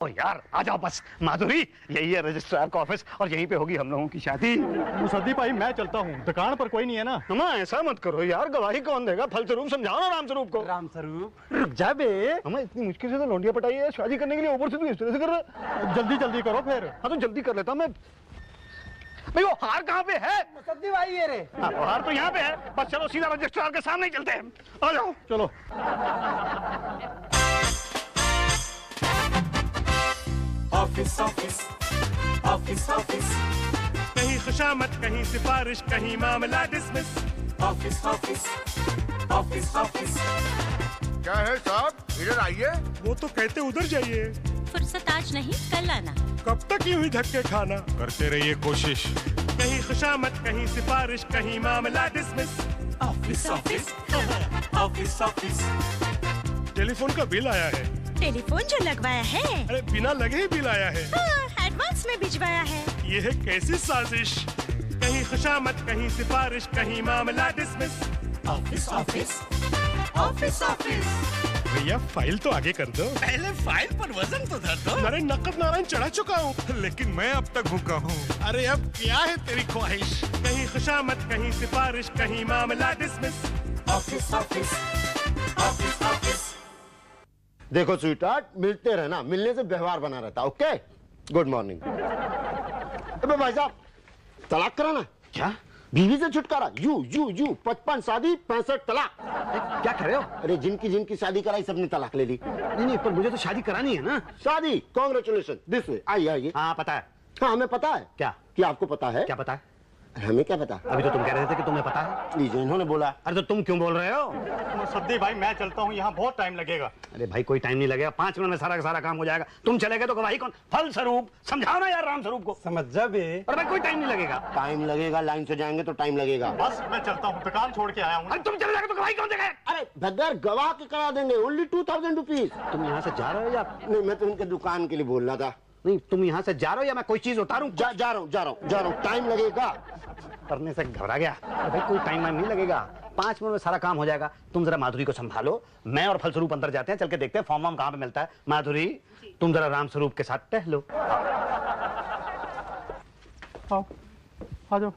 ओ यार आ जाओ बस। माधुरी यही है रजिस्ट्रार का ऑफिस और यहीं पे होगी हम लोगों की शादी। मुसद्दी भाई मैं चलता हूँ, दुकान पर कोई नहीं है ना। तुम ऐसा मत करो यार, गवाही कौन देगा? फलस्वरूप समझाओ ना रामस्वरूप को। रामस्वरूप रुक जा बे। हमें इतनी मुश्किल से तो लौंडिया पटाई है शादी करने के लिए, ऊपर से तू इस तरह से कर रहा। जल्दी जल्दी करो फिर। हाँ तो जल्दी कर लेता मैं। भाई वो हार कहाँ पे है? मुसद्दी भाई ये रे। हाँ वो हार तो यहाँ पे है। बस चलो सीधा रजिस्ट्रार के सामने ही चलते हैं। आ जाओ चलो। ऑफिस ऑफिस ऑफिस ऑफिस, कहीं खुशामद कहीं सिफारिश कहीं मामला dismiss. Office office office office. क्या है साहब, इधर आइए। वो तो कहते उधर जाइए। फुर्सत आज नहीं कल आना। कब तक यूं ही धक्के खाना? करते रहिए कोशिश। कहीं खुशामद कहीं सिफारिश कहीं मामला dismiss. Office office office office. Telephone का बिल आया है। टेलीफोन जो लगवाया है, अरे बिना लगे ही बिल आया है। एडवांस में भिजवाया है। ये है कैसी साजिश? कहीं खुशामद कहीं सिफारिश कहीं मामला dismiss. Office office office office. भैया फाइल तो आगे कर दो। पहले फाइल पर वजन तो धर दो। अरे नकद नारायण चढ़ा चुका हूँ। लेकिन मैं अब तक भूखा हूँ। अरे अब क्या है तेरी ख्वाहिश? कहीं खुशामद कहीं सिफारिश कहीं मामला dismiss. Office office office office. देखो स्वीटहार्ट, मिलते रहना, मिलने से व्यवहार बना रहता। Okay, good morning. अबे भाई साहब, तलाक कराना? क्या? बीवी से छुटकारा? यू 55 शादी 65 तलाक। क्या कर रहे हो? अरे जिनकी शादी कराई सबने तलाक ले ली। नहीं पर मुझे तो शादी करानी है ना। शादी? कांग्रेचुलेशन, दिस वे, आइए। हाँ पता है। हाँ हमें पता है। क्या? कि आपको पता है? क्या पता है? हमें क्या पता? अभी तो तुम कह रहे थे कि तुम्हें पता है। लीजिए, इन्होंने बोला। अरे तो तुम क्यों बोल रहे हो? मुसद्दी भाई मैं चलता हूँ, यहाँ बहुत टाइम लगेगा। अरे भाई कोई टाइम नहीं लगेगा, 5 मिनट में सारा का सारा काम हो जाएगा। तुम चले गए तो गवाही कौन? फलस्वरूप समझाओ ना यार रामस्वरूप को। समझ जा बे। अरे भाई कोई टाइम नहीं लगेगा। टाइम लगेगा, लाइन से जाएंगे तो टाइम लगेगा। बस मैं चलता हूँ, दुकान छोड़ के आया हूँ। अरे तुम चले जाओगे तो गवाही कौन देगा? अरे बगैर गवाह के करा देंगे, ओनली 2000 रुपीज। तुम यहाँ से जा रहे हो या नहीं, मैं तो उनके दुकान के लिए बोल रहा था। नहीं? तुम यहाँ से जा रहे हो या मैं कोई चीज उतारूं? जा रहा हूँ, टाइम लगेगा। करने से घबरा गया। अरे भाई कोई टाइम नहीं लगेगा, 5 मिनट में सारा काम हो जाएगा। तुम जरा माधुरी को संभालो, मैं और फलस्वरूप अंदर जाते हैं, चल के देखते हैं फॉर्म कहाँ पे मिलता है। माधुरी तुम जरा रामस्वरूप के साथ टहलो। आओ आ जाओ।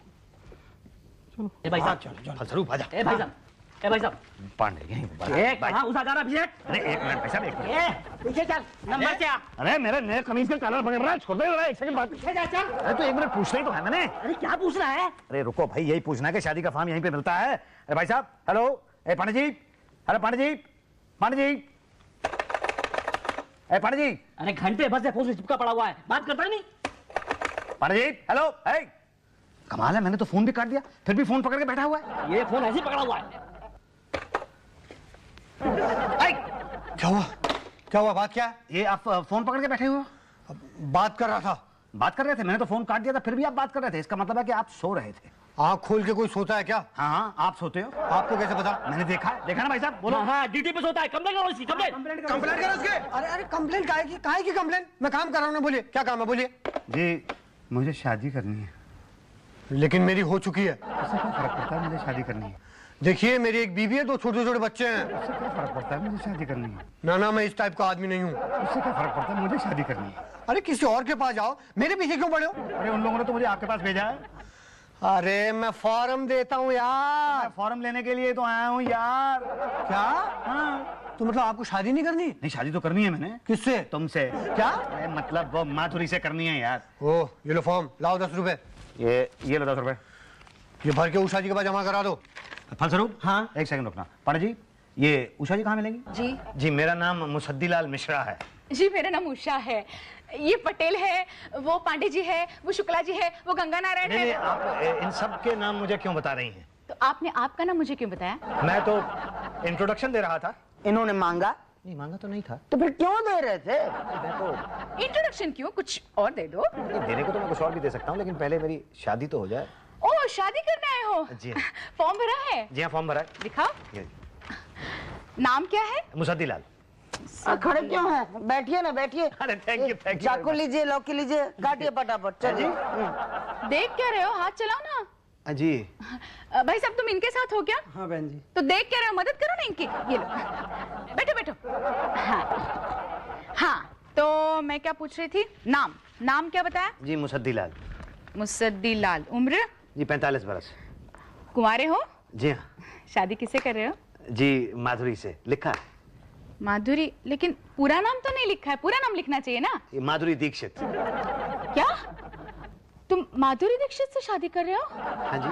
ए भाई साहब, फलस्वरूप आ जा। ए भाई साहब, ए भाई साहब, पांडे यहीं पे ए कहाँ उसा जा रहा अभिषेक? अरे 1 मिनट भाई साहब, 1 मिनट। ए पीछे चल, नंबर क्या? अरे मेरे नए कमीज का कलर पकड़ रहा है, छोड़ दे जरा, 1 सेकंड बात। पीछे जा चल। अरे तो 1 मिनट पूछना ही तो है मैंने। अरे क्या पूछ रहा है? अरे रुको भाई, यही पूछना है कि शादी का फॉर्म यहीं पे मिलता है। अरे भाई साहब, हेलो, ए पांडे जी, अरे पांडे जी, ए पांडे जी। अरे घंटे भर से फोन से चिपका पड़ा हुआ है, बात करता नहीं। पांडे जी, हेलो, ए कमाल है, मैंने तो फोन भी काट दिया, फिर भी फोन पकड़ के बैठा हुआ है। ये फोन ऐसे पकड़ा हुआ है। क्या हुआ बात क्या है? ये आप फोन पकड़ के बैठे हुए हो? बात कर रहा था। बात कर रहे थे, मैंने तो फोन काट दिया था, फिर भी आप बात कर रहे थे, इसका मतलब है कि आप सो रहे थे। आँख खोल के कोई सोता है क्या? हाँ आप सोते हो। आपको कैसे पता? मैंने देखा ना भाई साहब, बोलो। हाँ ड्यूटी पे सोता है, कंप्लेंट करो इसकी, कंप्लेंट करो उसके। अरे कंप्लेंट काहे की कंप्लेंट? मैं काम कर रहा हूँ ना, बोलिए क्या काम है, बोलिए। जी मुझे शादी करनी है। लेकिन मेरी हो चुकी है। उससे क्या फर्क पड़ता है, मुझे शादी करनी है। देखिए मेरी एक बीवी है, 2 छोटे बच्चे हैं। उससे क्या फर्क पड़ता है, मुझे शादी करनी है। ना मैं इस टाइप का आदमी नहीं हूँ। उससे क्या फर्क पड़ता है, मुझे शादी करनी है। अरे किसी और के पास जाओ, मेरे पीछे क्यों पड़े हो? अरे उन लोगों ने तो मुझे आपके पास भेजा है। अरे मैं फॉर्म देता हूँ यार। फॉर्म लेने के लिए तो आया हूँ यार। क्या? हाँ। तो मतलब आपको शादी नहीं करनी? नहीं शादी तो करनी है मैंने। किससे? तुमसे। क्या? मतलब वो माधुरी से करनी है यार। ओह ये लो फॉर्म, लाओ 10 रुपए। ये लो 10 रुपए। ये भर के उषा जी के पास जमा करा दो। फलस्वरूप? हाँ। 1 सेकंड रुकना। पांडे जी, ये उषा जी कहाँ मिलेंगी? जी मेरा नाम मुसद्दीलाल मिश्रा है। जी मेरा नाम उषा है। ये पटेल है, वो पांडे जी है, वो शुक्ला जी है, वो गंगा नारायण है। नहीं, आप इन सब के नाम मुझे क्यों बता रही हैं? तो आपने आपका नाम मुझे क्यों बताया? मैं तो इंट्रोडक्शन दे रहा था। इन्होंने मांगा? नहीं मांगा तो नहीं था। तो फिर क्यों दे रहे थे? मैं तो इंट्रोडक्शन क्यों, कुछ और दे दो। देने को तो मैं कुछ और भी दे सकता हूँ, लेकिन पहले मेरी शादी तो हो जाए। ओह शादी करने आए हो? जी। फॉर्म भरा है? जी हाँ फॉर्म भरा है। दिखाओ। नाम क्या है? मुसद्दीलाल। खड़े क्यों हैं? बैठिए ना, बैठिए। अरे थैंक यू चाकू लीजिए, लौकी लीजिए, काटिए फटाफट। चलिए। देख क्या रहे हो, हाथ चलाओ ना। जी भाई साहब तुम इनके साथ हो क्या? हाँ बहन जी। तो देख क्या रहे हो, मदद करो ना इनकी। ये लो, बैठो बैठो। हाँ तो मैं क्या पूछ रही थी, नाम नाम क्या बताया? जी मुसद्दी लाल। मुसद्दी लाल। उम्र? जी 45 बरस। कुंवारे हो? जी हाँ। शादी किससे कर रहे हो? जी माधुरी से। लिखा है? माधुरी, लेकिन पूरा नाम तो नहीं लिखा है, पूरा नाम लिखना चाहिए ना। ये माधुरी दीक्षित। क्या तुम माधुरी दीक्षित से शादी कर रहे हो? हाँ जी।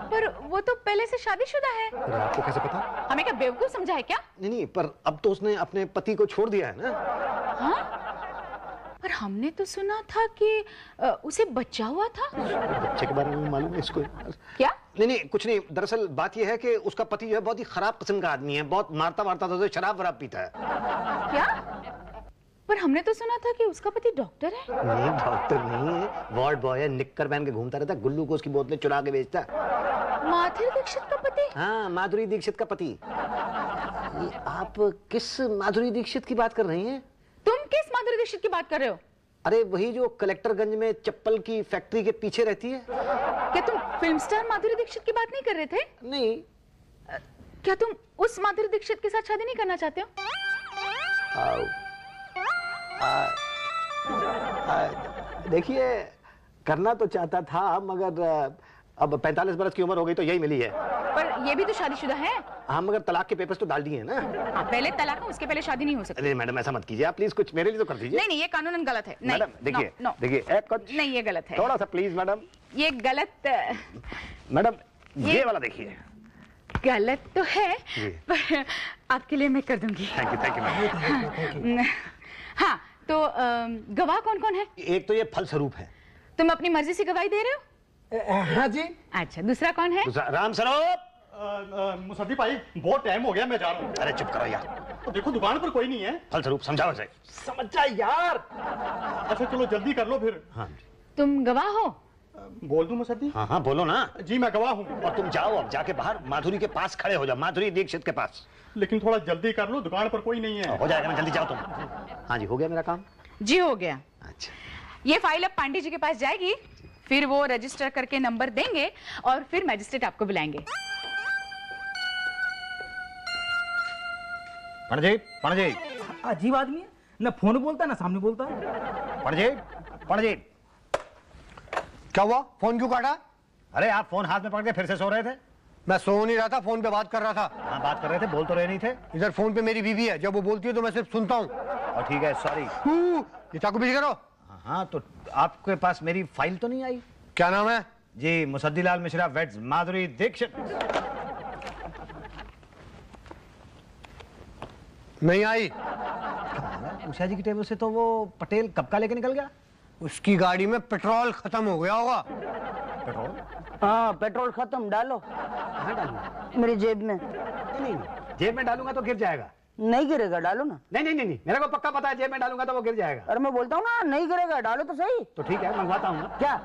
पर वो तो पहले से शादीशुदा है। पर आपको कैसे पता? हमें क्या बेवकूफ समझा है क्या? नहीं, पर अब तो उसने अपने पति को छोड़ दिया है ना। हाँ? पर हमने तो सुना था कि उसे बच्चा हुआ था। बच्चे के बारे में मालूम है इसको? क्या? नहीं, कुछ नहीं। दरअसल बात यह है कि उसका पति जो है बहुत ही खराब किस्म का आदमी है, बहुत मारता था, तो शराब वराब पीता है। क्या? पर हमने तो सुना था कि उसका पति डॉक्टर है। नहीं, डॉक्टर नहीं है, वार्ड बॉय है, निक्कर पहन के घूमता रहता है, गुल्लू को उसकी बोतलें चुरा के बेचता है। माधुरी दीक्षित का पति? हाँ, माधुरी दीक्षित का पति। ये आप किस माधुरी दीक्षित की बात कर रही हैं? तुम किस माधुरी दीक्षित की बात कर रहे हो? अरे वही जो कलेक्टरगंज में चप्पल की फैक्ट्री के पीछे रहती है। क्या तुम फिल्म स्टार माधुरी दीक्षित की बात नहीं कर रहे थे? नहीं। क्या तुम उस माधुरी दीक्षित के साथ शादी नहीं करना चाहते हो? देखिए, करना तो चाहता था, मगर अब 45 बरस की उम्र हो गई तो यही मिली है। पर ये भी तो शादीशुदा है। हाँ, मगर तलाक के पेपर्स तो डाल दिए हैं ना। हाँ, पहले तलाक है, उसके पहले शादी नहीं हो सकती। अरे मैडम, ऐसा मत कीजिए आप, प्लीज कुछ मेरे लिए तो कर दीजिए। नहीं, ये कानूनन गलत है। नहीं, मैडम देखिए, नो, नो। देखिए कुछ नहीं, ये गलत है। थोड़ा सा प्लीज मैडम। ये गलत। मैडम ये वाला देखिए। गलत तो है, जी। पर आपके लिए मैं कर दूंगी। Thank you madam. हाँ, तो गवाह कौन कौन है? एक तो ये फलस्वरूप है। तुम अपनी मर्जी से गवाही दे रहे हो? हाँ जी। अच्छा, दूसरा कौन है? दूसरा राम स्वरूप। मुसद्दी भाई, बहुत टाइम हो गया, मैं जा रहा हूँ। अरे चुप करो यार। तो देखो दुकान पर कोई नहीं है। फलस्वरूप समझाओ इसे। समझ जा यार। अच्छा चलो जल्दी कर लो फिर। हाँ तुम गवाह हो? बोल दूं मुसद्दी? हाँ हाँ बोलो ना। जी मैं गवाह हूँ। और तुम जाओ, अब जाके बाहर माधुरी के पास खड़े हो जाओ, माधुरी दीक्षित के पास। लेकिन थोड़ा जल्दी कर लो, दुकान पर कोई नहीं है। हो जाएगा ना, जल्दी जाओ तुम। हाँ जी, हो गया मेरा काम। जी हो गया। अच्छा, ये फाइल अब पांडे जी के पास जाएगी, फिर वो रजिस्टर करके नंबर देंगे और फिर मैजिस्ट्रेट आपको बुलाएंगे। पणजी अजीब आदमी है, ना फोन बोलता ना सामने बोलता है। पणजी क्या हुआ? फोन क्यों काटा? अरे आप फोन हाथ में पकड़ के फिर से सो रहे थे? मैं सो नहीं रहा था, फोन पे बात कर रहा था। हाँ बात कर रहे थे, बोल तो रहे नहीं थे। इधर फोन पे मेरी बीवी है, जब वो बोलती है तो मैं सिर्फ सुनता हूँ। और ठीक है, सॉरी। ये चाकू पीछे करो। हाँ, तो आपके पास मेरी फाइल तो नहीं आई? क्या नाम है? जी मुसद्दी लाल मिश्रा वेड्स माधुरी दीक्षित। नहीं आई। उषा जी की टेबल से तो वो पटेल कब का लेके निकल गया? उसकी गाड़ी में पेट्रोल खत्म हो गया होगा। पेट्रोल? हाँ, पेट्रोल खत्म। डालो। कहाँ डालूंगा? मेरी जेब में। नहीं, जेब में डालूंगा तो गिर जाएगा। नहीं गिरेगा, डालो ना। नहीं, मेरे को पक्का पता है, जेब में डालूंगा तो वो गिर जाएगा। अरे मैं बोलता हूँ ना, नहीं गिरेगा, डालो तो सही। तो ठीक है, मंगवाता हूँ। क्या?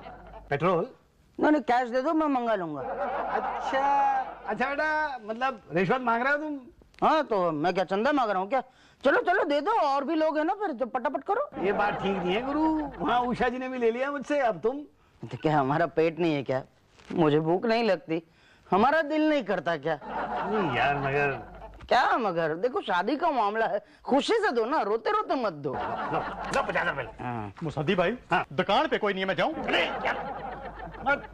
पेट्रोल? नहीं, कैश दे दो, मैं मंगा लूंगा। अच्छा बेटा, मतलब रिश्वत मांग रहे हो तुम? हाँ, तो मैं क्या चंदा मांग रहा हूँ क्या? चलो चलो दे दो, और भी लोग हैं ना, फिर तो पटापट करो। ये बात ठीक नहीं है गुरु, वहाँ उषा जी ने भी ले लिया मुझसे, अब तुम। तो क्या हमारा पेट नहीं है क्या? मुझे भूख नहीं लगती, हमारा दिल नहीं करता क्या? नहीं यार, मगर क्या मगर? देखो शादी का मामला है, खुशी से दो ना, रोते रोते मत दो। लो 50 रुपए। मुसद्दी भाई, हाँ। दुकान पे कोई नहीं है, मैं जाऊँ? अरे यार,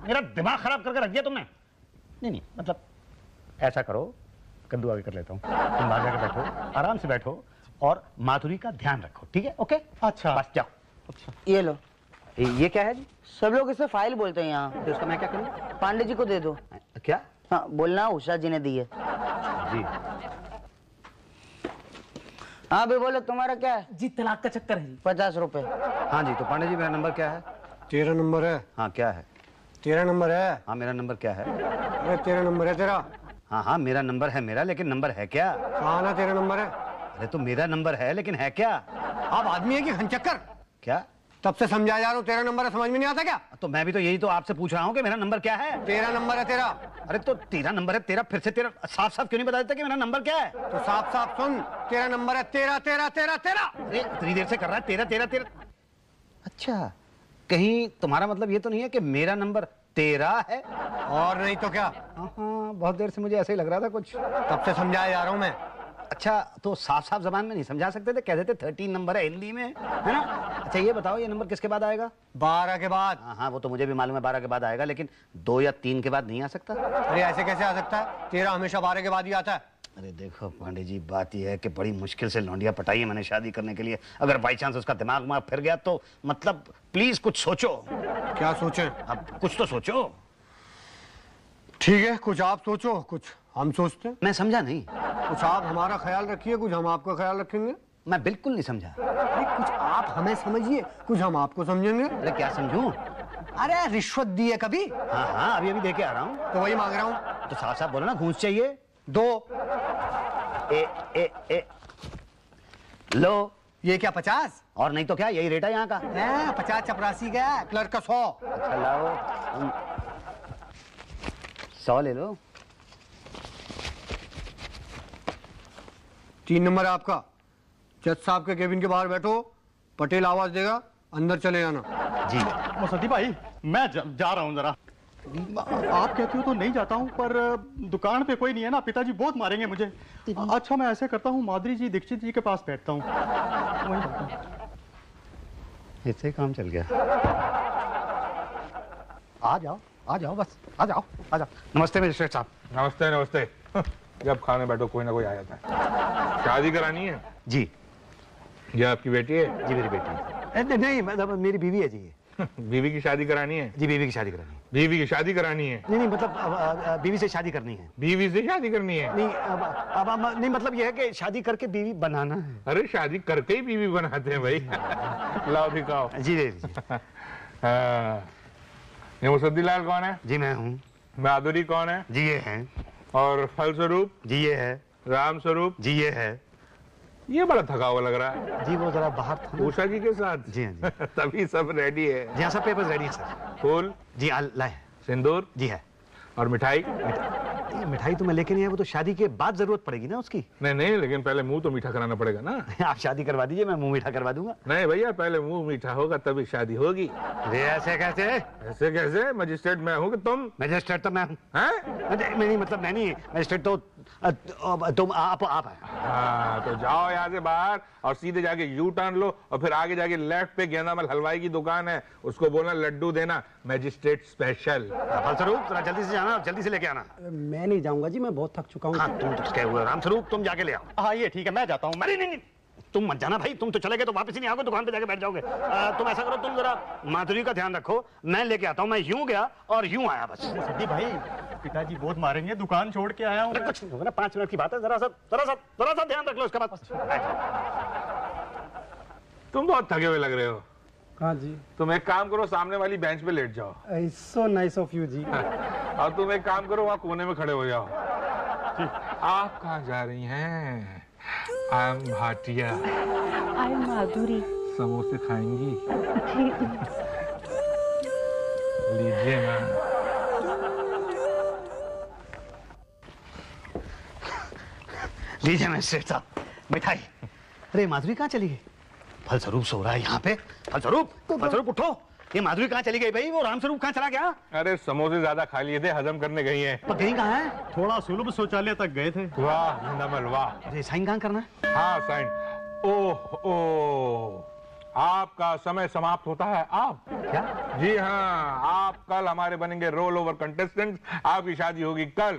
मेरा दिमाग खराब करके रख दिया तुमने। नहीं, मतलब ऐसा करो, कद्दू आगे कर लेता हूँ, तुम बाहर जाकर बैठो, आराम से बैठो और माधुरी का ध्यान रखो, ठीक है? ओके, अच्छा बस जाओ। अच्छा, ये लो। ये क्या है जी? सब लोग इसे फाइल बोलते हैं यहाँ। तो उसका मैं क्या करूँ? पांडे जी को दे दो। क्या? हाँ, बोलना उषा जी ने दी है। जी हाँ भी बोलो, तुम्हारा क्या है? जी तलाक का चक्कर है जी। 50 रुपए। हाँ जी, तो पांडे जी मेरा नंबर क्या है? 13 नंबर है। हाँ क्या है? 13 नंबर है। हाँ मेरा नंबर क्या है? अरे 13 नंबर है तेरा। हाँ मेरा नंबर है मेरा, लेकिन नंबर है क्या? कहाँ ना 13 नंबर है? अरे तो मेरा नंबर है लेकिन है क्या? आप आदमी है कि खनचक्कर? क्या? तब से समझा जा रहा हूँ, 13 नंबर है, समझ में नहीं आता क्या? तो मैं भी तो यही तो आपसे पूछ रहा हूँ कि मेरा नंबर क्या है? 13 नंबर है तेरा। अरे तो 13 नंबर है तेरा, फिर से तेरा साफ साफ क्यों नहीं बता देता कि मेरा नंबर क्या है? तो साफ साफ सुन, 13 नंबर है, 13 13 13 13। अरे इतनी देर से कर रहा है 13 13 13। अच्छा, कहीं तुम्हारा मतलब ये तो नहीं है कि मेरा नंबर 13 है? और नहीं तो क्या? हाँ बहुत देर से मुझे ऐसे ही लग रहा था कुछ। तब से समझाया जा रहा हूँ मैं। अच्छा तो साफ साफ जबान में नहीं समझा सकते थे, कह देते 13 नंबर है हिंदी में, है ना? अच्छा ये बताओ ये नंबर किसके बाद आएगा? 12 के बाद। हाँ वो तो मुझे भी मालूम है 12 के बाद आएगा, लेकिन 2 या 3 के बाद नहीं आ सकता? अरे ऐसे कैसे आ सकता है? 13 हमेशा 12 के बाद ही आता है। अरे देखो पांडे जी, बात यह है कि बड़ी मुश्किल से लौंडिया पटाई है मैंने शादी करने के लिए। अगर बाई चांस उसका दिमाग में फिर गया तो मतलब प्लीज कुछ सोचो। क्या सोचे? अब कुछ तो सोचो। ठीक है, कुछ आप सोचो, कुछ हम सोचते हैं। मैं समझा नहीं। कुछ आप हमारा ख्याल रखिए, कुछ हम आपका ख्याल रखेंगे। मैं बिल्कुल नहीं समझा। अरे कुछ आप हमें समझिए, कुछ हम आपको समझेंगे। अरे क्या समझूं? अरे रिश्वत दी है कभी? हाँ हाँ अभी अभी दे के आ रहा हूँ। तो वही मांग रहा हूँ। तो साफ साफ बोलो ना, घूंस चाहिए? 2। ए लो। ये क्या 50? और नहीं तो क्या, यही रेट है यहाँ का। 50 चपरासी का, क्लर्क का 100। अच्छा लाओ 100 ले लो। 3 नंबर है आपका। जज साहब के केबिन के बाहर बैठो, पटेल आवाज देगा, अंदर चले जाना। जी मुसद्दी भाई मैं जा रहा हूँ जरा। आप कहते हो तो नहीं जाता हूँ, पर दुकान पे कोई नहीं है ना, पिताजी बहुत मारेंगे मुझे। अच्छा मैं ऐसे करता हूँ, माधुरी जी दीक्षित जी के पास बैठता हूँ, वहीं बैठता हूँ। इससे काम चल गया। आ जाओ बस, आ जाओ। नमस्ते मजिस्ट्रेट साहब। नमस्ते नमस्ते। जब खाने बैठो कोई ना कोई आ जाता है। शादी करानी है? जी। ये आपकी बेटी है? जी मेरी बेटी है। नहीं मतलब मेरी बीवी है जी। बीवी की शादी करानी है? जी बीवी की शादी करानी है। बीवी की शादी करानी है? नहीं मतलब बीवी से शादी करनी है। बीवी से शादी करनी है? नहीं अब नहीं मतलब यह है कि शादी करके बीवी बनाना है। अरे शादी करके ही बीवी बनाते हैं भाई। लाओ दिखाओ। जी दे दीजिए। ये मुसद्दी लाल कौन है? जी मैं हूँ। माधुरी कौन है? जी ये है। और फलस्वरूप? जी ये है। राम स्वरूप? जी ये है। ये बड़ा थका हुआ लग रहा है। जी वो जरा बाहर था। उषा जी के साथ? जी हाँ जी। तभी सब रेडी है। जी हाँ सब पेपर्स रेडी है सर। फूल? जी लाए। सिंदूर? जी है। और मिठाई? मिठाई तो मैं लेके नहीं आया, वो तो शादी के बाद जरूरत पड़ेगी ना उसकी। नहीं लेकिन पहले मुंह तो मीठा कराना पड़ेगा ना। आप शादी करवा दीजिए, मैं मुंह मीठा करवा दूंगा। नहीं भैया पहले मुंह मीठा होगा तभी शादी होगी। अरे ऐसे कैसे? ऐसे कैसे? मजिस्ट्रेट मैं हूँ कि तुम? मजिस्ट्रेट तो मैं हूँ। हैं? नहीं मतलब मैं नहीं, मजिस्ट्रेट तो तुम आप है। हाँ तो जाओ यहाँ से बाहर और सीधे जाके यू टर्न लो और फिर आगे जाके लेफ्ट पे गेंदामल हलवाई की दुकान है, उसको बोलना लड्डू देना मजिस्ट्रेट स्पेशल। फलस्वरूप जरा जल्दी से जाना, जल्दी से लेके आना। मैं नहीं जाऊंगा जी, मैं बहुत थक चुका हूँ। हाँ तुम तो क्या हुआ रामस्वरूप, तुम जाके ले आओ। हाँ ये ठीक है, मैं जाता हूँ। नहीं तुम मत जाना भाई, तुम तो चले गए तो वापस ही नहीं आओगे, दुकान पे जाके बैठ जाओगे। तुम ऐसा करो, तुम जरा माधुरी का ध्यान रखो, मैं लेके आता हूँ। मैं यूं गया और यूं आया बस। मुसद्दी भाई पिताजी बहुत मारेंगे, दुकान छोड़ के आया हूँ। कुछ नहीं होगा ना, 5 मिनट की बात है, जरा सा ध्यान रख लो उसके बाद। तुम बहुत थके हुए लग रहे हो। हाँ जी। तुम एक काम करो, सामने वाली बेंच पे लेट जाओ। सो नाइस ऑफ यू जी। और तुम एक काम करो, वहाँ कोने में खड़े हो जाओ। आप कहाँ जा रही हैं? I am Bhatia. I am Madhuri. समोसे खाएंगी? लीजिए ना। लीजिए मजिस्ट्रेट साहब मिठाई। अरे माधुरी कहाँ चली गई? फलस्वरूप सो रहा है यहाँ पे। फलस्वरूप उठो। ये माधुरी कहाँ चली गई भाई? वो रामस्वरूप कहाँ चला गया? अरे समोसे ज्यादा खा लिए थे, हजम करने गई हैं। तो गई कहाँ है? थोड़ा सुलभ शौचालय तक गए थे। वाह गेंदामल वाह। अरे साइन कहाँ करना है? हाँ साइन। ओह आपका समय समाप्त होता है। आप क्या? जी हाँ, आप कल हमारे बनेंगे रोल ओवर कंटेस्टेंट। आपकी शादी होगी कल।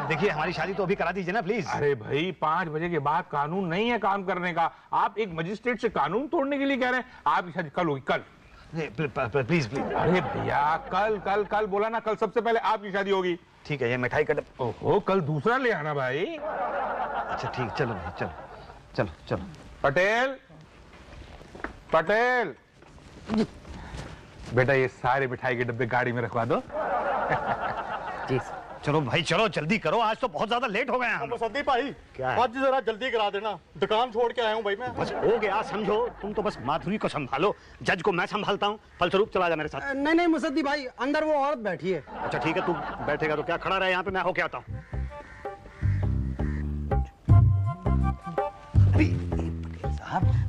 देखिए हमारी शादी तो अभी करा दीजिए ना प्लीज। अरे भाई 5 बजे के बाद कानून नहीं है काम करने का। आप एक मजिस्ट्रेट से कानून तोड़ने के लिए कह रहे हैं? आपकी शादी कल होगी कल। प्लीज। अरे भैया कल बोला ना, कल सबसे पहले आपकी शादी होगी। ठीक है ये मिठाई का ओहो कल दूसरा ले आना भाई। अच्छा ठीक, चलो भाई चलो। पटेल बेटा ये सारे मिठाई के डब्बे गाड़ी में रखवा दो। जी चलो भाई चलो, जल्दी करो, आज तो बहुत ज्यादा लेट हो गए हैं हम। मुसद्दी भाई क्या है? आज जरा जल्दी करा देना, दुकान छोड़ के आया हूँ भाई मैं। बस हो गया, समझो तुम तो बस माधुरी को संभालो, जज को मैं संभालता हूँ। फलस्वरूप चला जा मेरे साथ। नहीं मुसद्दी भाई, अंदर वो औरत बैठी है। अच्छा ठीक है, तू बैठेगा तो क्या खड़ा रहे यहाँ पे, मैं होके आता हूँ।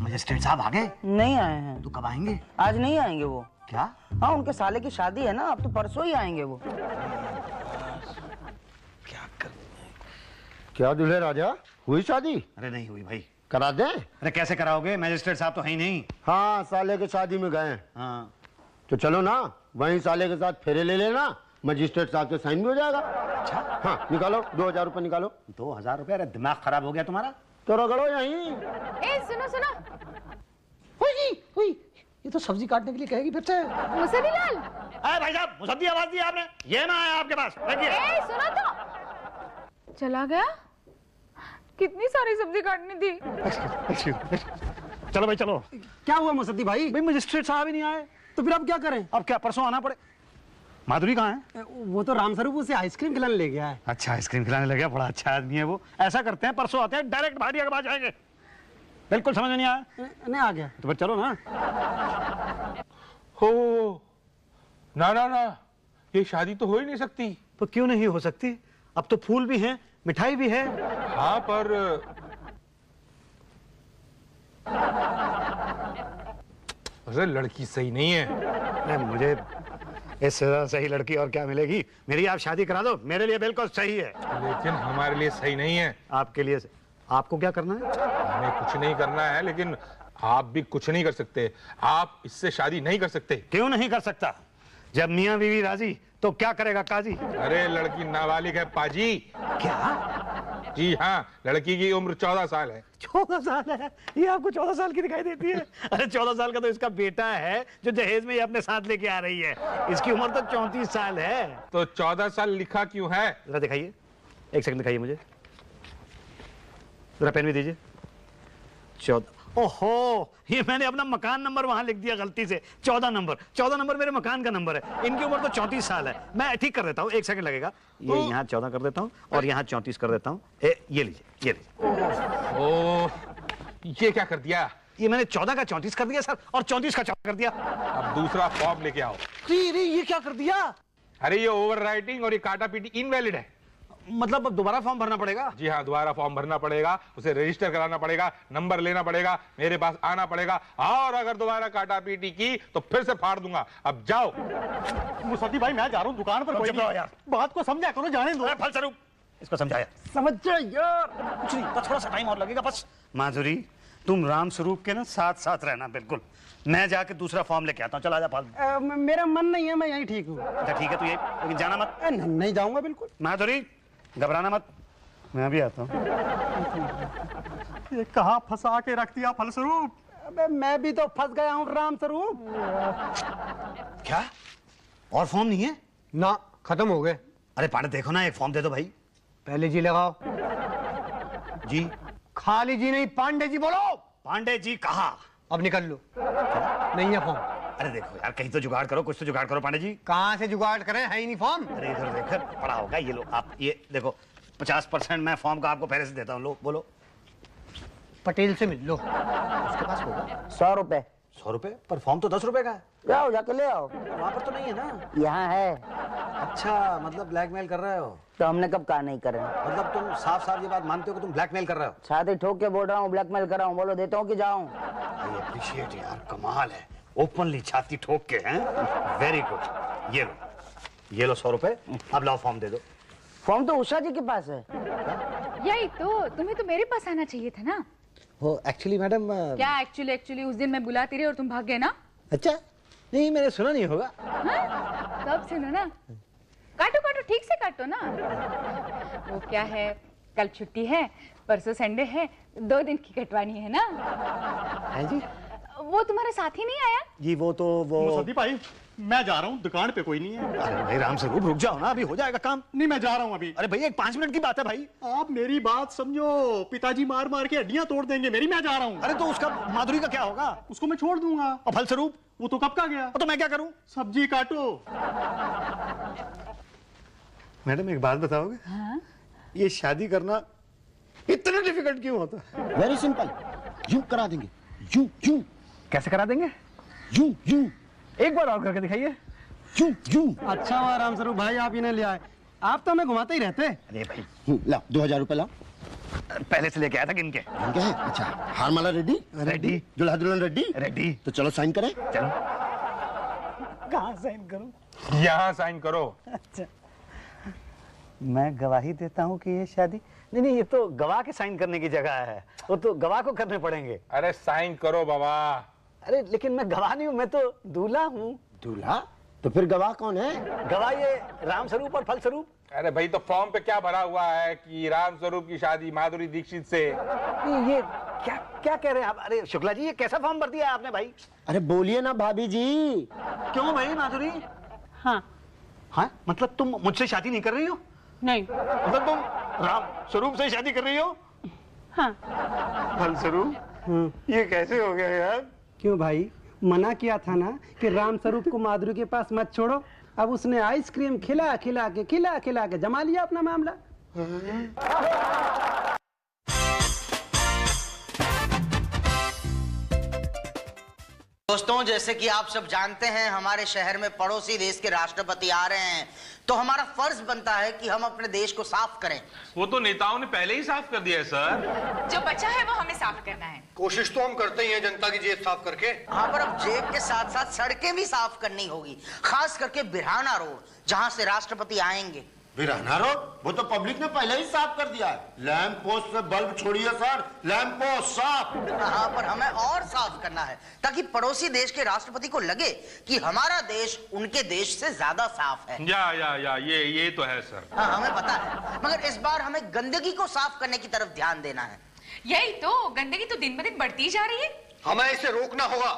मजिस्ट्रेट साहब आ गए? नहीं आए हैं। तो कब आएंगे? आज नहीं आएंगे वो। क्या? हाँ उनके साले की शादी है ना, अब तो परसों ही आएंगे वो। क्या कर क्या दूल्हे राजा, हुई शादी? अरे नहीं हुई भाई। करा दें? अरे कैसे कराओगे, मैजिस्ट्रेट साहब तो है ही नहीं। हाँ, साले के शादी में गए। हाँ तो चलो ना, वहीं साले के साथ फेरे ले लेना, मजिस्ट्रेट साहब से साइन भी हो जाएगा। अच्छा हाँ, निकालो 2000 रुपये निकालो। 2000 रुपये? अरे दिमाग खराब हो गया तुम्हारा? तो रगड़ो यहीं। ए सुनो सुनो, हुई, ये तो सब्जी काटने के लिए कहेगी फिर से। मुसद्दीलाल। अरे भाई साहब, मुसद्दी आवाज दी आपने, ये ना आया आपके पास। ए सुनो तो, चला गया। कितनी सारी सब्जी काटनी थी। चलो भाई चलो। क्या हुआ मुसद्दी भाई? भाई मजिस्ट्रेट साहब ही नहीं आए तो फिर अब क्या करें? अब क्या, परसों आना पड़े। माधुरी कहाँ है? वो तो रामस्वरूप उसे आइसक्रीम खिलाने ले गया है। अच्छा, आइसक्रीम खिलाने लगे, बड़ा अच्छा आदमी है वो। ऐसा करते हैं, परसों आते हैं, डायरेक्ट भाटिया के पास जाएंगे। बिल्कुल समझ में नहीं आया? नहीं आ गया तो फिर चलो ना। हो ना ना ना, ये शादी तो हो ही नहीं सकती। तो क्यों नहीं हो सकती? अब तो फूल भी हैं, मिठाई भी है। हाँ पर अरे लड़की सही नहीं है। अरे मुझे इससे ज्यादा सही लड़की और क्या मिलेगी? मेरी आप शादी करा दो, मेरे लिए बिल्कुल सही है। लेकिन हमारे लिए सही नहीं है। आपके लिए आपको क्या करना है? हमें कुछ नहीं करना है, लेकिन आप भी कुछ नहीं कर सकते। आप इससे शादी नहीं कर सकते। क्यों नहीं कर सकता? जब मियाँ बीवी राजी तो क्या करेगा काजी? अरे लड़की नाबालिग है पाजी। क्या? जी हाँ, लड़की की उम्र 14 साल है। 14 साल है? ये आपको 14 साल की दिखाई देती है? अरे 14 साल का तो इसका बेटा है जो जहेज में ये अपने साथ लेके आ रही है। इसकी उम्र तो 34 साल है। तो 14 साल लिखा क्यों है? जरा दिखाइए, एक सेकंड दिखाइए मुझे, जरा पेन भी दीजिए। 14। ओहो, ये मैंने अपना मकान नंबर वहां लिख दिया गलती से। 14 नंबर, 14 नंबर मेरे मकान का नंबर है। इनकी उम्र तो 34 साल है। मैं ठीक कर देता हूँ, एक सेकंड लगेगा। ये यहाँ 14 कर देता हूँ और यहाँ 34 कर देता हूँ। ये लीजिए, ये लीजिए। ओह, ये क्या कर दिया? ये मैंने 14 का 34 कर दिया सर, और 34 का 14 कर दिया। अब दूसरा फॉर्म लेके आओ। अरे ये क्या कर दिया? अरे ये ओवर राइटिंग और ये काटा पीटी इनवैलिड है। मतलब अब दोबारा फॉर्म भरना पड़ेगा? जी हाँ, दोबारा फॉर्म भरना पड़ेगा, उसे रजिस्टर कराना पड़ेगा, नंबर लेना पड़ेगा, मेरे पास आना पड़ेगा, और अगर दोबारा काटा पीटी की तो फिर से फाड़ दूंगा। अब जाओ। मुसद्दी भाई मैं जा रहा हूँ दुकान पर। कोई नहीं, यार बात को समझा करो, जाने दो। फलस्वरूप इसको समझाया, समझ जाए यार। कुछ नहीं, तो थोड़ा सा टाइम और लगेगा बस। माधुरी, तुम राम स्वरूप के ना साथ साथ रहना बिल्कुल। मैं जाके दूसरा फॉर्म लेके आता हूँ। चल आजा फालतू। मेरा मन नहीं है, मैं यहीं ठीक हूँ। अच्छा ठीक है, तू ये, लेकिन जाना मत। नहीं जाऊंगा बिल्कुल। माधुरी घबराना मत, मैं भी आता हूँ। ये कहाँ फंसा के रख दिया फलस्वरूप। अबे मैं भी तो फंस गया हूँ रामस्वरूप। क्या और फॉर्म नहीं है? ना, खत्म हो गए। अरे पांडे देखो ना, एक फॉर्म दे दो भाई। पहले जी लगाओ। जी? खाली जी नहीं, पांडे जी बोलो। पांडे जी कहा? अब निकल लो। नहीं है फॉर्म। अरे देखो यार, कहीं तो जुगाड़ करो, कुछ तो जुगाड़ करो पांडे जी। कहाँ से जुगाड़ करें, है ही नहीं फॉर्म। अरे इधर देखकर पड़ा होगा। ये लो आप, ये देखो 50% मैं फॉर्म का आपको पहले से देता हूँ। लो बोलो। पटेल से मिल लो। उसके पास होगा 100 रुपए। 100 रुपए? पर फॉर्म तो 10 रुपए का है। जाओ जाके ले आओ। वहां पर तो नहीं है ना? यहाँ है। अच्छा, मतलब ब्लैकमेल कर रहे हो? तो हमने कब कहा नहीं करें? मतलब तुम साफ साफ ये बात मानते हो कि तुम ब्लैकमेल कर रहे हो? छाती ठोक के बोल रहा हूँ, ब्लैकमेल कर रहा हूँ। बोलो देता हूँ कि जाऊँ? आई अप्रिशिएट यार, कमाल है। ओपनली छाती ठोक के हैं। Very good. ये लो 100 रुपए। अब लाओ फॉर्म दे दो। फॉर्म तो उषा जी के पास है। यही तो, तुम्हें तो मेरे पास आना चाहिए था ना। वो एक्चुअली मैडम। क्या एक्चुअली उस दिन मैं बुलाती रही और तुम भाग गए ना। अच्छा, नहीं मैंने सुना नहीं होगा। हाँ? तब सुनो ना। काटो काटो, ठीक से काटो ना। वो क्या है, कल छुट्टी है, परसों संडे है, 2 दिन की कटवानी है ना। है जी? वो तुम्हारे साथ ही नहीं आया? जी वो मुसद्दी भाई मैं जा रहा हूँ, दुकान पे कोई नहीं है। अरे भाई राम स्वरूप रुक जाओ ना, अभी हो जाएगा काम। नहीं मैं जा रहा हूँ अभी। अरे भैया 5 मिनट की बात है भाई। आप मेरी बात समझो, पिताजी मार मार के हड्डियां तोड़ देंगे मेरी। मैं जा रहा हूँ। अरे तो उसका, माधुरी का क्या होगा? उसको मैं छोड़ दूंगा। और फलस्वरूप वो तो कब का गया। तो मैं क्या करूं? सब्जी काटो। मैडम एक बात बताओगे? हाँ? ये शादी करना इतना डिफिकल्ट क्यों होता है? वेरी सिंपल, यूं करा देंगे। यूं यूं। कैसे करा देंगे? यूं यूं। एक बार और करके दिखाइए। यूं यूं। अच्छा हुआ रामस्वरूप भाई आप इन्हें ले आए, आप तो हमें घुमाते ही रहते। अरे भाई ला 2000 रुपए ला। पहले से लेके आया था किनके? इनके हैं? अच्छा, हार माला रेडी? रेडी। दुल्हा दुल्हन रेडी? रेडी। तो चलो साइन करें। चलो। कहाँ साइन करूं? यहाँ साइन करो। अच्छा, मैं गवाही देता हूँ कि ये शादी नहीं नहीं, ये तो गवाह के साइन करने की जगह है, वो तो गवाह को करने पड़ेंगे। अरे साइन करो बाबा। अरे लेकिन मैं गवाह नहीं हूँ, मैं तो दूल्हा हूँ। दूल्हा? तो फिर गवाह कौन है? गवाह ये राम स्वरूप और फल स्वरूप। अरे भाई तो फॉर्म पे क्या भरा हुआ है कि राम स्वरूप की शादी माधुरी दीक्षित से? ये क्या क्या कह रहे हैं आप? अरे शुक्ला जी, ये कैसा फॉर्म भर दिया है आपने भाई? अरे बोलिए ना भाभी जी। क्यों भाई माधुरी? हाँ। हाँ मतलब तुम मुझसे शादी नहीं कर रही हो? नहीं। मतलब तुम राम स्वरूप से शादी कर रही हो? हाँ। फल स्वरूप, ये कैसे हो गया यार? क्यों भाई, मना किया था ना कि राम स्वरूप को माधुरी के पास मत छोड़ो। अब उसने आइसक्रीम खिला खिला के जमा लिया अपना मामला। दोस्तों, जैसे कि आप सब जानते हैं, हमारे शहर में पड़ोसी देश के राष्ट्रपति आ रहे हैं, तो हमारा फर्ज बनता है कि हम अपने देश को साफ करें। वो तो नेताओं ने पहले ही साफ कर दिया है सर। जो बचा है वो हमें साफ करना है। कोशिश तो हम करते ही हैं जनता की जेब साफ करके। हाँ, पर अब जेब के साथ साथ सड़कें भी साफ करनी होगी, खास करके बिरहाना रोड, जहाँ से राष्ट्रपति आएंगे। बिरहाना रोड? वो तो पब्लिक ने पहले ही साफ कर दिया है। लैंप पोस्ट से बल्ब छोड़िए सर, लैंप पोस्ट साफ। हाँ, पर हमें और साफ करना है ताकि पड़ोसी देश के राष्ट्रपति को लगे कि हमारा देश उनके देश से ज्यादा साफ है। या ये तो है सर। हाँ, हमें पता है, मगर इस बार हमें गंदगी को साफ करने की तरफ ध्यान देना है। यही तो, गंदगी तो दिन ब दिन बढ़ती जा रही है। हमें इसे रोकना होगा,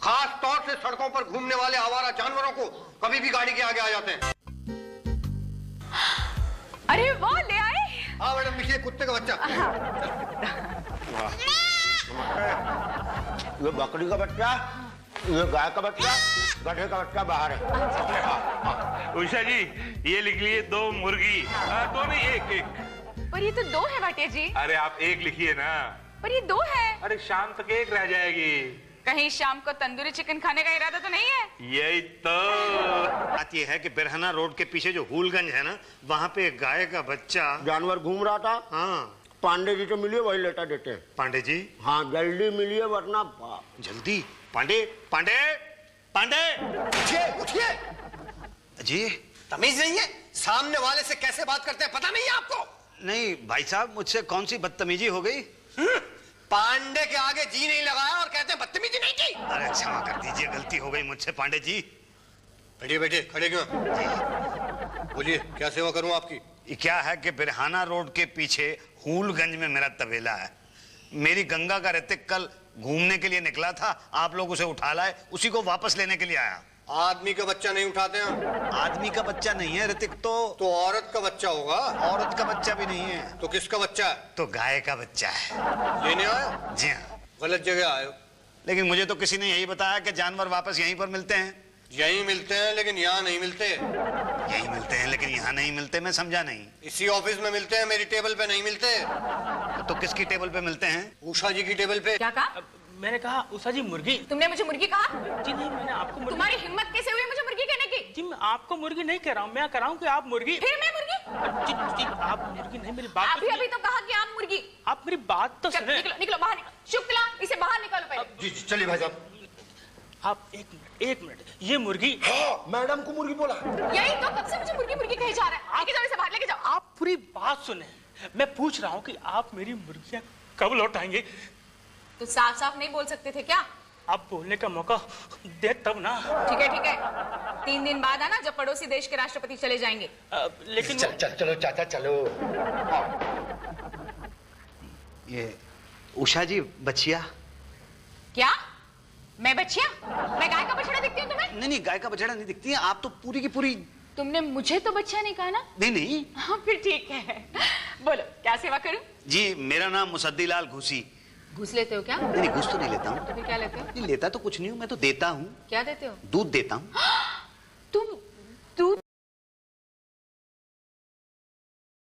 खास तौर से सड़कों पर घूमने वाले आवारा जानवरों को कभी भी गाड़ी के आगे आ जाते हैं। अरे वाह, ले आए। हाँ मैडम, लिखिए कुत्ते का बच्चा। ये बकरी का बच्चा, ये गाय का बच्चा, गधे का बच्चा बाहर है। उषा जी, ये लिख लिए 2 मुर्गी। 2 नहीं, एक। पर ये तो 2 है भाटिया जी। अरे आप 1 लिखिए ना। पर ये 2 है। अरे शाम तक 1 रह जाएगी। कहीं शाम को तंदूरी चिकन खाने का इरादा तो नहीं है? यही तो बात ये है कि बिरहाना रोड के पीछे जो हूलगंज है ना, वहाँ पे एक गाय का बच्चा जानवर घूम रहा था। हाँ, पांडे जी तो मिलिए, वही लेटा देते हैं। पांडे जी? हाँ जल्दी मिलिए वरना जल्दी। पांडे पांडे पांडे, उठिए। जी तमीज नहीं है, सामने वाले से कैसे बात करते हैं पता नहीं है आपको? नहीं भाई साहब, मुझसे कौन सी बदतमीजी हो गई? पांडे के आगे जी नहीं लगाया और कहते हैं बदतमीजी नहीं की। अरे क्षमा कर दीजिए, गलती हो गई मुझसे पांडे जी। बैठिए बैठिए, खड़े क्यों? बोलिए, क्या सेवा करूं आपकी? ये क्या है कि बिरहाना रोड के पीछे हूलगंज में मेरा तबेला है। मेरी गंगा का ऋतिक कल घूमने के लिए निकला था, आप लोग उसे उठा लाए, उसी को वापस लेने के लिए आया। आदमी का बच्चा नहीं उठाते हैं। आदमी का बच्चा नहीं है ऋतिक, तो औरत का बच्चा होगा। औरत का बच्चा भी नहीं है। तो किसका बच्चा है? तो गाय का बच्चा है। लेने आए? जी हाँ। गलत जगह आए हो। लेकिन मुझे तो किसी ने यही बताया कि जानवर वापस यहीं पर मिलते हैं। यहीं मिलते हैं लेकिन यहाँ नहीं मिलते। यहीं मिलते हैं लेकिन यहाँ नहीं मिलते, मैं समझा नहीं। इसी ऑफिस में मिलते हैं, मेरी टेबल पे नहीं मिलते। तो किसकी टेबल पे मिलते हैं? उषा जी की टेबल पे। क्या कहा? मैंने कहा उषा जी मुर्गी। तुमने मुझे मुर्गी कहा? जी नहीं, मैंने आपको मुर्गी। तुम्हारी हिम्मत कैसे हुई मुझे मुर्गी कहने की? जी मैं आपको मुर्गी नहीं कह रहा हूँ, मैं कह रहा हूँ कि आप मुर्गी। फिर मैं मुर्गी? जी आप मुर्गी नहीं, मेरी बात तो अभी तो कहा कि आप मुर्गी। आप मेरी बात तो सुने। निकलो बाहर निकलो। शुक्ला, इसे बाहर निकालो पहले। जी चलिए भाई साहब। आप एक मिनट, ये मुर्गी। हाँ, मैडम को मुर्गी बोला। यही तो, कब से मुझे मुर्गी मुर्गी कहे जा रहा है। लेके जाओ इसे बाहर, लेके जाओ। आप पूरी बात सुने, मैं पूछ रहा हूँ कि आप मेरी मुर्गियाँ कब लौटाएंगे? तो साफ साफ नहीं बोल सकते थे क्या? आप बोलने का मौका दे तब ना। ठीक है 3 दिन बाद आना, जब पड़ोसी देश के राष्ट्रपति चले जाएंगे। लेकिन चलो चाचा चलो। ये उषा जी बचिया। क्या? मैं बचिया? मैं गाय का बछड़ा दिखती हूँ तुम्हें? नहीं, गाय का बछड़ा नहीं दिखती है आप तो, पूरी की पूरी। तुमने मुझे तो बच्चा नहीं कहा ना? नहीं। हाँ फिर ठीक है, बोलो क्या सेवा करूं? जी मेरा नाम मुसद्दी लाल घुसी। घुस लेते हो क्या? नहीं, घुस तो नहीं लेता हूँ। तो फिर क्या लेते हो? नहीं लेता तो कुछ नहीं हूँ, मैं तो देता हूँ। क्या देते हो? दूध देता हूँ।